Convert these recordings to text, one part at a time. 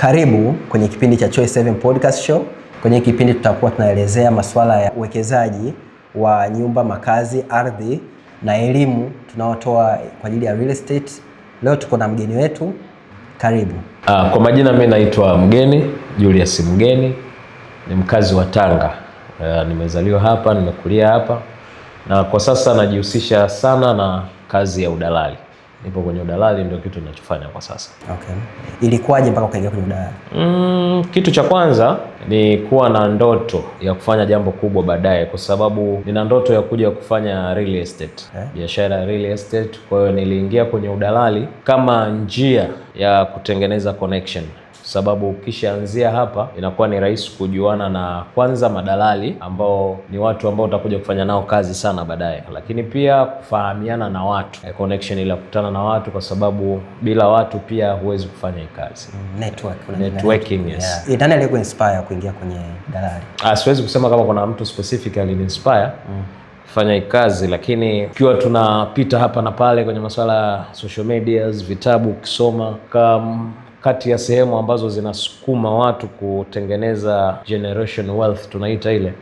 Karibu kwenye kipindi cha Choice 7 Podcast Show. Kwenye kipindi tutakuwa tunaelezea masuala ya uwekezaji wa nyumba, makazi, ardhi na elimu tunaotoa kwa ajili ya real estate. Leo tuko na mgeni wetu. Karibu. Kwa majina mimi naitwa Mgeni Julius Mgeni, ni mkazi wa Tanga. Nimezaliwa hapa, nimekulia hapa na kwa sasa najihusisha sana na kazi ya udalali. Nipo kwenye udalali, ndio kitu ninachofanya kwa sasa. Okay. Ilikuwaje mpaka ukaingia kwenye udalali? Kitu cha kwanza ni kuwa na ndoto ya kufanya jambo kubwa baadaye, kwa sababu nina ndoto ya kuja kufanya real estate, biashara ya real estate. Kwa hiyo niliingia kwenye udalali kama njia ya kutengeneza connection, sababu ukishaanzia hapa inakuwa ni rahisi kujuana na kwanza madalali ambao ni watu ambao utakuja kufanya nao kazi sana baadaye, lakini pia kufahamiana na watu, connection ile kukutana na watu, kwa sababu bila watu pia huwezi kufanya hii kazi. Networking, yes. Yeah. Nani aliyekuinspire kuingia kwenye dalali? Siwezi kusema kama kuna mtu specific aliniinspire kufanya hii kazi, lakini ukiwa tunapita hapa na pale kwenye masuala ya social medias, vitabu ukisoma, kati ya sehemu ambazo zinasukuma watu kutengeneza generation wealth tunaita ile,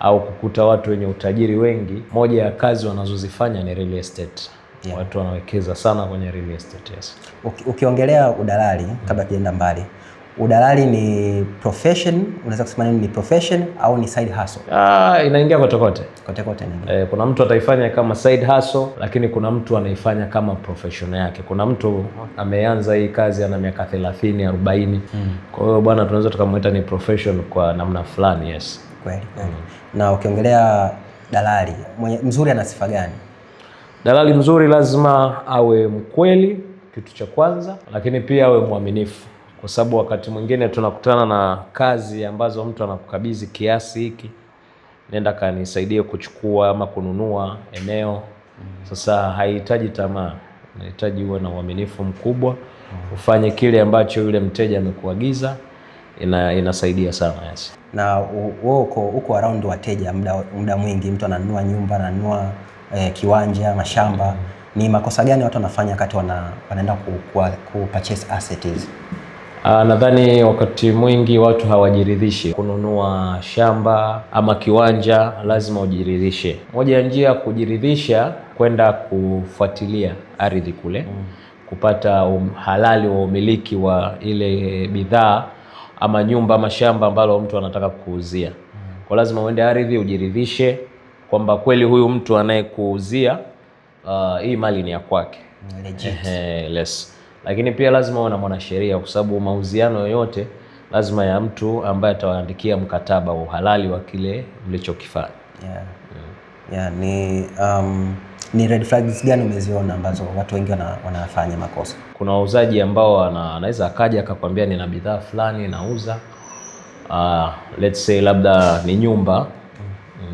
au kukuta watu wenye utajiri wengi, moja ya kazi wanazozifanya ni real estate. Yeah. Watu wanawekeza sana kwenye real estate, yes. Ukiongelea udalali, kabla tujaenda mbali, udalali ni profession, unaweza kusema ni profession au ni side hustle? Inaingia kote kote. Kote kote inaingia. Kuna mtu ataifanya kama side hustle, lakini kuna mtu anaifanya kama profession yake. Kuna mtu ameanza hii kazi ana miaka 30, 40. Kwa hiyo bwana, tunaweza tukamuita ni profession kwa namna fulani, yes. Kweli. Na ukiongelea dalali, mzuri ana sifa gani? Dalali mzuri lazima awe mkweli, kitu cha kwanza, lakini pia awe mwaminifu. Kwa sababu wakati mwingine tunakutana na kazi ambazo mtu anakukabidhi kiasi hiki, nenda kanisaidie kuchukua ama kununua eneo. Sasa haihitaji tamaa, inahitaji uwe na uaminifu mkubwa, ufanye kile ambacho yule mteja amekuagiza. Inasaidia sana, yes. Na uko around wateja muda mwingi, mtu ananunua nyumba, ananunua kiwanja, mashamba. Ni makosa gani watu wanafanya wakati wanaenda ku purchase assets? Nadhani wakati mwingi watu hawajiridhishi kununua shamba ama kiwanja, lazima ujiridhishe. Moja ya njia ya kujiridhisha, kwenda kufuatilia ardhi kule, kupata halali wa umiliki wa ile bidhaa ama nyumba ama shamba ambalo mtu anataka kuuzia. Kwa lazima uende ardhi ujiridhishe kwamba kweli huyu mtu anayekuuzia hii mali ni ya kwake. Yes. Lakini pia lazima uwe na mwanasheria, kwa sababu mauziano yoyote lazima ya mtu ambaye atawaandikia mkataba wa uhalali wa kile mlichokifanya. Yeah, ni red flags gani umeziona ambazo watu wengi wanafanya makosa? Kuna wauzaji ambao anaweza akaja akakwambia nina bidhaa fulani nauza. Let's say labda ni nyumba.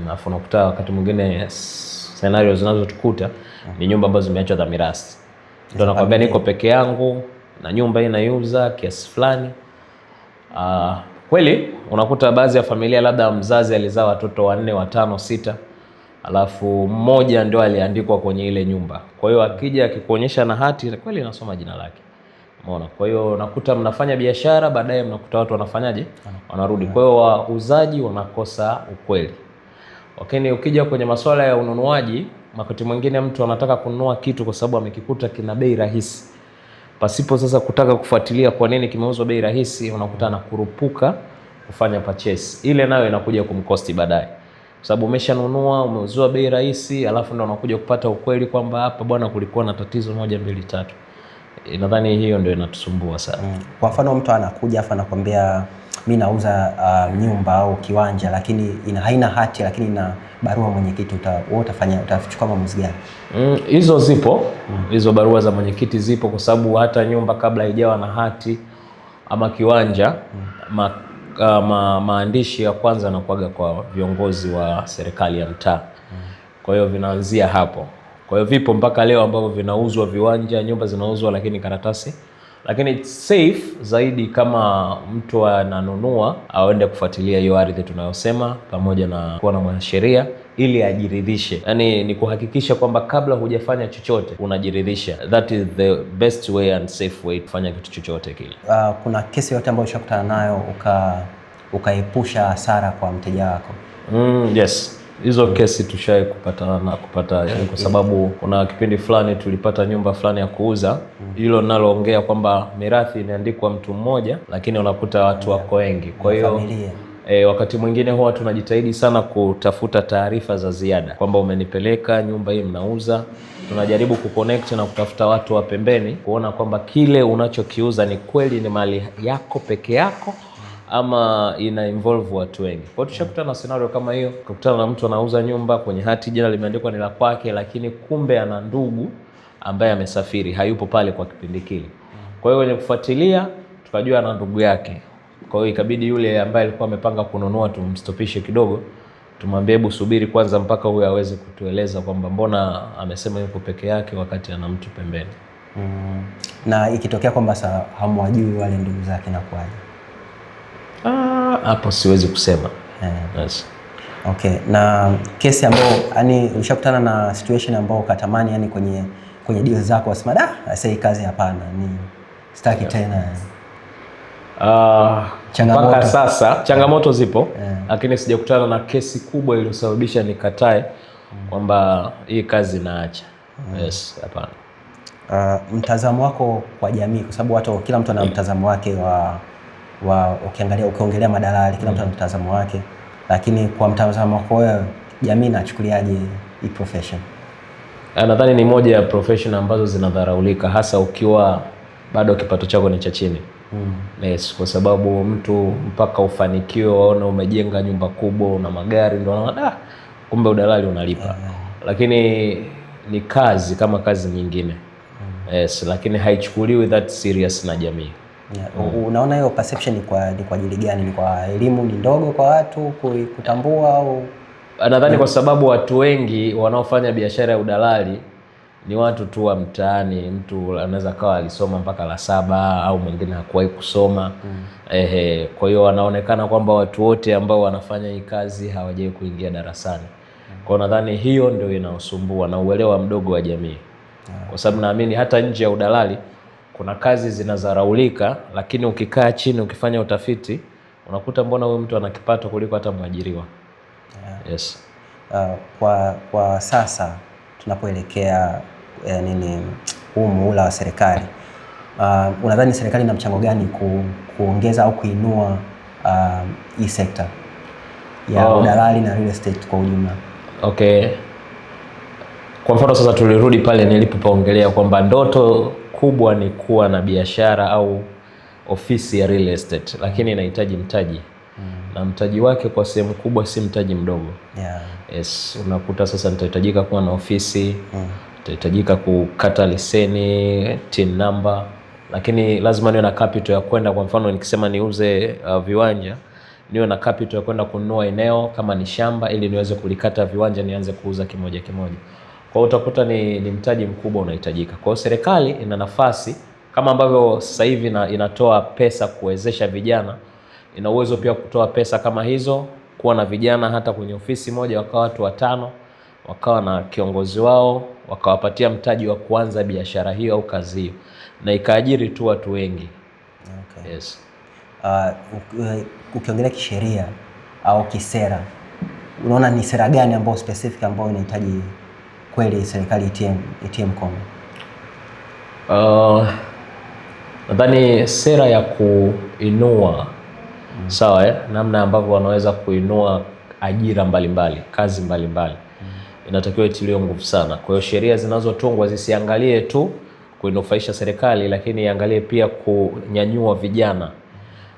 Alafu unakuta wakati mwingine scenario zinazotukuta ni nyumba ambazo zimeachwa za mirathi. Ndio nakwambia niko peke yangu na nyumba hii naiuza kiasi fulani. Kweli unakuta baadhi ya familia labda mzazi alizaa watoto 4, 5, 6, alafu mmoja ndio aliandikwa kwenye ile nyumba. Kwa hiyo akija akikuonyesha na hati, kweli inasoma jina lake. Umeona? Kwa hiyo unakuta mnafanya biashara, baadaye mnakuta watu wanafanyaje? Wanarudi. Kwa hiyo wauzaji wanakosa ukweli. Lakini ukija kwenye masuala ya ununuaji, wakati mwingine mtu anataka kununua kitu kwa sababu amekikuta kina bei rahisi, pasipo sasa kutaka kufuatilia kwa nini kimeuzwa bei rahisi, unakuta anakurupuka kufanya purchase. Ile nayo inakuja kumkosti baadaye, kwa sababu umeshanunua, umeuziwa bei rahisi, alafu ndio unakuja kupata ukweli kwamba hapa bwana kulikuwa na tatizo 1, 2, 3. Nadhani hiyo ndio inatusumbua sana. Kwa mfano mtu anakuja afa anakuambia mimi nauza nyumba au kiwanja, lakini haina hati, lakini ina barua mwenyekiti, utachukua maamuzi gani? Hizo zipo. Hizo barua za mwenyekiti zipo, kwa sababu hata nyumba kabla haijawa na hati ama kiwanja, maandishi ya kwanza yanakuaga kwa viongozi wa serikali ya mtaa. Kwa hiyo vinaanzia hapo. Kwa hiyo vipo mpaka leo ambavyo vinauzwa viwanja, nyumba zinauzwa, lakini karatasi lakini it's safe zaidi kama mtu ananunua aende kufuatilia hiyo ardhi tunayosema, pamoja na kuwa na mwanasheria ili ajiridhishe. Yani ni kuhakikisha kwamba kabla hujafanya chochote unajiridhisha. That is the best way and safe way kufanya kitu chochote kile. Kuna kesi yote ambayo ushakutana nayo ukaepusha hasara kwa mteja wako? Yes. Hizo kesi tushai kupata kwa sababu kuna kipindi fulani tulipata nyumba fulani ya kuuza. Hilo ninaloongea kwamba mirathi imeandikwa mtu mmoja, lakini unakuta watu wako wengi. Kwa hiyo wakati mwingine huwa tunajitahidi sana kutafuta taarifa za ziada kwamba umenipeleka nyumba hii mnauza. Tunajaribu kuconnect na kutafuta watu wa pembeni kuona kwamba kile unachokiuza ni kweli ni mali yako peke yako ama ina involve watu wengi. Kwa hiyo tushakutana na scenario kama hiyo, kukutana na mtu anauza nyumba kwenye hati jina limeandikwa ni la kwake, lakini kumbe ana ndugu ambaye amesafiri, hayupo pale kwa kipindi kile. Kwa hiyo wenye kufuatilia tukajua ana ndugu yake. Kwa hiyo ikabidi yule ambaye alikuwa amepanga kununua tumstopishe kidogo, tumwambie hebu subiri kwanza mpaka huyu aweze kutueleza kwamba mbona amesema yuko peke yake wakati ana mtu pembeni. Na ikitokea kwamba hamwajui wale ndugu zake na kwaje? Hapo siwezi kusema. Yes. Okay. Na kesi ambayo yani ushakutana na situation ambayo ukatamani yani kwenye deal zako wasema hii kazi hapana, ni sitaki tena? Mpaka sasa changamoto zipo, lakini sijakutana na kesi kubwa iliyosababisha nikatae kwamba hii kazi naacha. Yes, hapana. Mtazamo wako kwa jamii, kwa sababu kila mtu ana mtazamo wake ukiongelea madalali, kila mtu ana mtazamo wake, lakini kwa mtazamo wako wewe, jamii inachukuliaje hii profession? Nadhani ni moja ya profession ambazo zinadharaulika, hasa ukiwa bado kipato chako ni cha chini. Yes, kwa sababu mtu mpaka ufanikiwe waone umejenga nyumba kubwa, una magari, ndio unaona kumbe udalali unalipa. Lakini ni kazi kama kazi nyingine. Yes, lakini haichukuliwi that serious na jamii. Unaona hiyo perception ni kwa ajili gani? Ni kwa elimu ni ndogo kwa watu kutambua au? Nadhani kwa sababu watu wengi wanaofanya biashara ya udalali ni watu tu wa mtaani. Mtu anaweza kawa alisoma mpaka la 7 au mwingine hakuwahi kusoma. Kwa hiyo wanaonekana kwamba watu wote ambao wanafanya hii kazi hawajawahi kuingia darasani. Kwa nadhani hiyo ndio inaosumbua na uelewa mdogo wa jamii. Kwa sababu naamini hata nje ya udalali kuna kazi zinadharaulika, lakini ukikaa chini ukifanya utafiti unakuta mbona huyu mtu ana kipato kuliko hata mwajiriwa. Yes. Kwa sasa tunapoelekea huu muhula wa serikali, unadhani serikali ina mchango gani kuongeza au kuinua hii sekta ya udalali na real estate kwa ujumla? Okay. Kwa mfano sasa tulirudi pale nilipoongelea kwamba ndoto kubwa ni kuwa na biashara au ofisi ya real estate, lakini inahitaji mtaji. Na mtaji wake kwa sehemu kubwa si mtaji mdogo. Yes, unakuta sasa nitahitajika kuwa na ofisi, nitahitajika kukata leseni, TIN number, lakini lazima niwe na capital ya kwenda. Kwa mfano nikisema niuze viwanja, niwe na capital ya kwenda kununua eneo kama ni shamba ili niweze kulikata viwanja nianze kuuza kimoja kimoja. Kwa hiyo utakuta ni mtaji mkubwa unahitajika. Kwa hiyo serikali ina nafasi kama ambavyo sasa hivi inatoa pesa kuwezesha vijana, ina uwezo pia kutoa pesa kama hizo, kuwa na vijana hata kwenye ofisi moja wakawa watu 5, wakawa na kiongozi wao, wakawapatia mtaji wa kuanza biashara hiyo au kazi hiyo, na ikaajiri tu watu wengi. Okay. Yes. Ukiongelea kisheria au kisera, unaona ni sera gani ambayo specific ambayo inahitaji kweli serikali itie mkono? Nadhani sera ya kuinua sawa, namna ambavyo wanaweza kuinua ajira mbalimbali, kazi mbalimbali, inatakiwa itiliwe nguvu sana. Kwa hiyo sheria zinazotungwa zisiangalie tu kuinufaisha serikali, lakini iangalie pia kunyanyua vijana,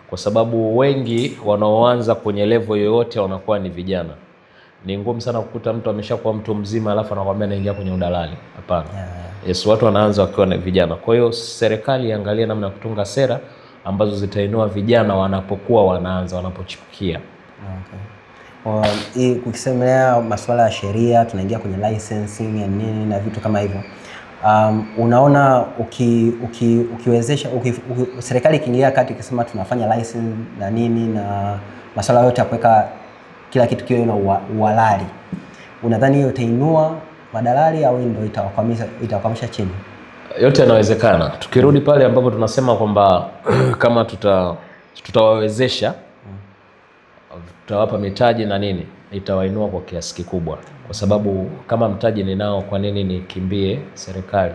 kwa sababu wengi wanaoanza kwenye level yoyote wanakuwa ni vijana. Ni ngumu sana kukuta mtu ameshakuwa mtu mzima alafu anakuambia naingia kwenye udalali. Hapana. Yes, watu wanaanza wakiwa na vijana. Kwa hiyo serikali iangalie namna ya kutunga sera ambazo zitainua vijana wanapokuwa wanapochipukia. Ukisemea masuala ya sheria tunaingia kwenye licensing na nini na vitu kama hivyo. Unaona ukiwezesha serikali ikiingia kati ikisema tunafanya license na nini na masuala yote ya kuweka kila kitu kiwe na uhalali, unadhani hiyo itainua madalali au ndio itawakwamisha chini? Yote yanawezekana. Tukirudi pale ambapo tunasema kwamba kama tutawawezesha, tutawapa mitaji na nini, itawainua kwa kiasi kikubwa, kwa sababu kama mtaji ninao, kwa nini nikimbie serikali?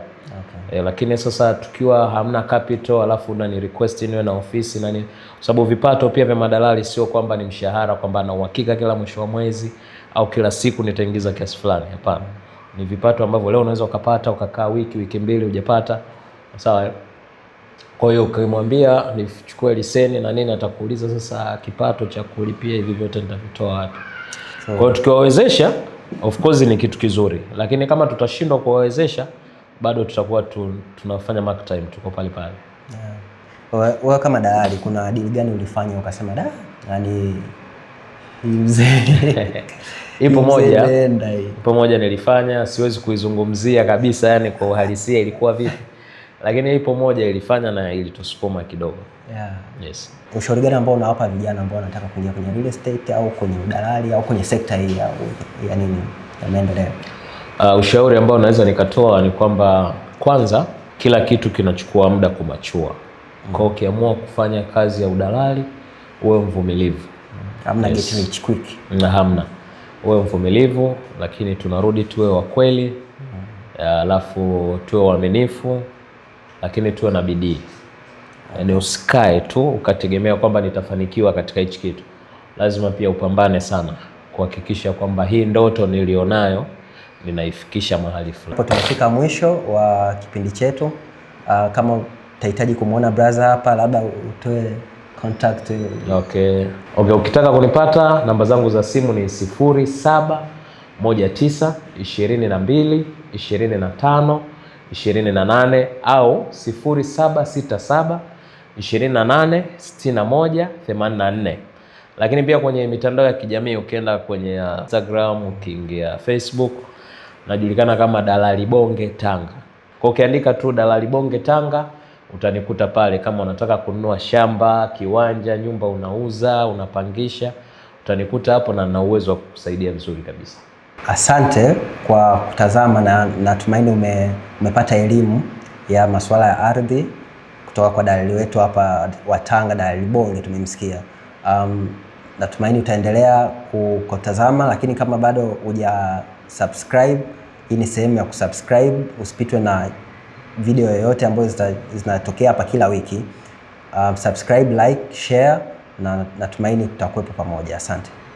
Okay. Lakini sasa tukiwa hamna capital alafu unani request niwe na ofisi na nini, kwa sababu vipato pia vya madalali sio kwamba ni mshahara, kwamba na uhakika kila mwisho wa mwezi au kila siku nitaingiza kiasi fulani. Hapana. Ni vipato ambavyo leo unaweza ukapata ukakaa wiki mbili hujapata. Sawa. Kwa hiyo ukimwambia nichukue leseni na nini, atakuuliza sasa kipato cha kulipia hivi vyote nitavitoa wapi? Kwa hiyo tukiwawezesha, of course ni kitu kizuri, lakini kama tutashindwa kuwawezesha, bado tutakuwa tunafanya mark time, tuko pale pale. Yeah. Wewe kama dalali, kuna deal gani ulifanya ukasema yani Ipo moja nilifanya, siwezi kuizungumzia kabisa yani kwa uhalisia ilikuwa vipi, lakini ipo moja ilifanya na ilitusukuma kidogo. Yeah. Yes. Ushauri gani ambao unawapa vijana ambao wanataka kuingia kwenye real estate au kwenye udalali au kwenye sekta hii ya nini ya maendeleo? Ushauri ambao naweza nikatoa ni kwamba kwanza, kila kitu kinachukua muda kumachua. Kwa hiyo ukiamua kufanya kazi ya udalali, uwe mvumilivu. Hamna get rich quick. Na hamna. Uwe mvumilivu, lakini tunarudi tuwe wa kweli, alafu tuwe waaminifu, lakini tuwe na bidii. Yaani usikae tu ukategemea kwamba nitafanikiwa katika hichi kitu. Lazima pia upambane sana kuhakikisha kwamba hii ndoto nilionayo ninaifikisha mahali fulani. Hapo tumefika mwisho wa kipindi chetu. Kama utahitaji kumuona brother hapa, labda utoe contact. Okay, ukitaka kunipata, namba zangu za simu ni 0719 22 25 28 au 0767 28 61 84. Lakini pia kwenye mitandao ya kijamii, ukienda kwenye Instagram, ukiingia Facebook, najulikana kama Dalali Bonge Tanga. Kwa ukiandika tu Dalali Bonge Tanga, utanikuta pale. Kama unataka kununua shamba, kiwanja, nyumba unauza, unapangisha, utanikuta hapo na nina uwezo wa kukusaidia vizuri kabisa. Asante kwa kutazama na natumaini umepata elimu ya masuala ya ardhi kutoka kwa dalali wetu hapa wa Tanga, Dalali Bonge tumemsikia. Natumaini utaendelea kutazama, lakini kama bado huja subscribe, hii ni sehemu ya kusubscribe, usipitwe na video yoyote ambazo zinatokea hapa kila wiki. Subscribe, like, share na natumaini tutakuwepo pamoja. Asante.